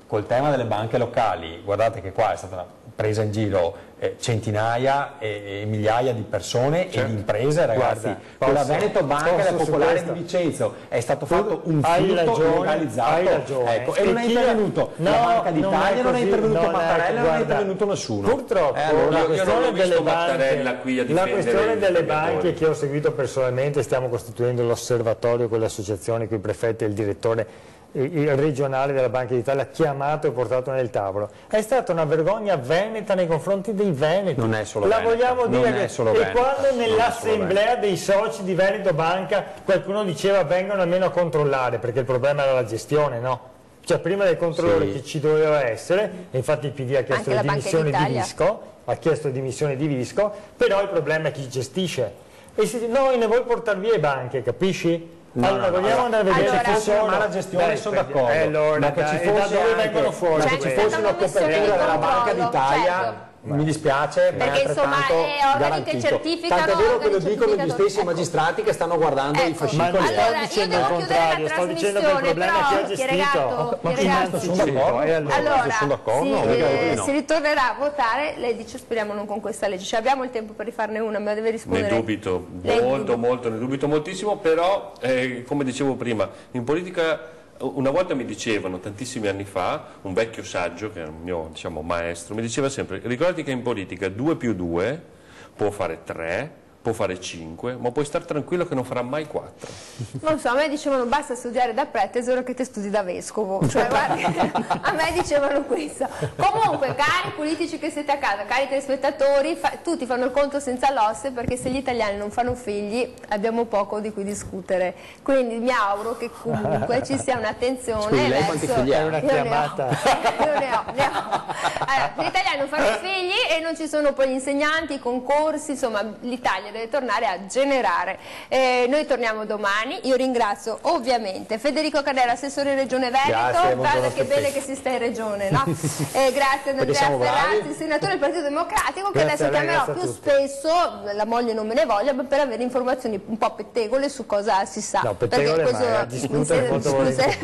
[SPEAKER 2] col tema delle banche locali, guardate che qua è stata una presa in giro centinaia e migliaia di persone e di imprese, ragazzi. Con la Veneto Banca e la Popolare di Vicenzo è stato fatto un furto legalizzato, ecco, e non è intervenuto la Banca d'Italia, non è intervenuto Mattarella, non è intervenuto nessuno.
[SPEAKER 4] Purtroppo la questione delle banche che ho seguito personalmente, stiamo costituendo l'osservatorio con le associazioni, con i prefetti e il direttore il regionale della Banca d'Italia, chiamato e portato nel tavolo. È stata una vergogna veneta nei confronti dei veneti.
[SPEAKER 2] Non è solo
[SPEAKER 4] la
[SPEAKER 2] Veneta,
[SPEAKER 4] vogliamo dire
[SPEAKER 2] non è solo
[SPEAKER 4] e
[SPEAKER 2] Veneta,
[SPEAKER 4] quando nell'assemblea dei soci di Veneto Banca qualcuno diceva vengano almeno a controllare, perché il problema era la gestione, no? Cioè prima del controllore che ci doveva essere, e infatti il PD ha chiesto le dimissioni di Visco, però il problema è chi gestisce. E si dice noi ne vuoi portare via le banche, capisci? Allora, vogliamo andare a vedere
[SPEAKER 2] se fosse una mala gestione, sono d'accordo, ma che ci fosse
[SPEAKER 4] vengono fuori,
[SPEAKER 2] che ci fosse una copertura della Banca d'Italia, mi dispiace, ma
[SPEAKER 1] perché
[SPEAKER 2] è altrettanto garantito. Tanto è vero che lo dicono gli stessi magistrati che stanno guardando i fascicoli.
[SPEAKER 4] Ma allora, io devo chiudere la
[SPEAKER 1] sto
[SPEAKER 4] dicendo che il problema è chi ha gestito.
[SPEAKER 1] Sono d'accordo. Si ritornerà a votare, lei dice speriamo non con questa legge, cioè, abbiamo il tempo per rifarne una, ma deve rispondere.
[SPEAKER 3] Ne dubito moltissimo, però come dicevo prima, in politica una volta mi dicevano, tantissimi anni fa, un vecchio saggio, che è un mio maestro, mi diceva sempre, ricordati che in politica 2 più 2 può fare 3, può fare 5, ma puoi stare tranquillo che non farà mai 4.
[SPEAKER 1] Non so, a me dicevano basta studiare da prete, è ora che te studi da vescovo, cioè guardi, a me dicevano questo. Comunque, cari politici che siete a casa, cari telespettatori, tutti fanno il conto senza l'osse, perché se gli italiani non fanno figli abbiamo poco di cui discutere, quindi mi auguro che comunque ci sia un'attenzione.
[SPEAKER 2] Scusi, lei quanti figli ha?
[SPEAKER 4] Una chiamata.
[SPEAKER 1] Io ne ho. Allora, gli italiani non fanno figli e non ci sono poi gli insegnanti, i concorsi, insomma l'Italia deve tornare a generare. Noi torniamo domani, io ringrazio ovviamente Federico Canella, assessore in Regione Veneto, guarda che bene che si sta in Regione, no? Grazie ad Andrea Ferrazzi, senatore del Partito Democratico, che adesso chiamerò più spesso, la moglie non me ne voglia, per avere informazioni un po' pettegole su cosa si sa.
[SPEAKER 4] No, pettegole ma discutere molto volentieri.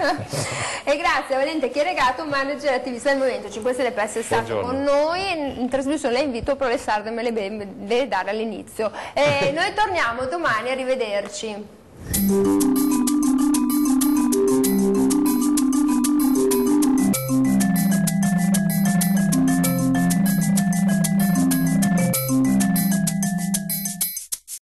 [SPEAKER 1] E grazie a Valente Chieregato, manager attivista del Movimento 5 Stelle per essere stato con noi in trasmissione. La invito, però le sarde me le deve dare all'inizio. Noi torniamo domani, arrivederci.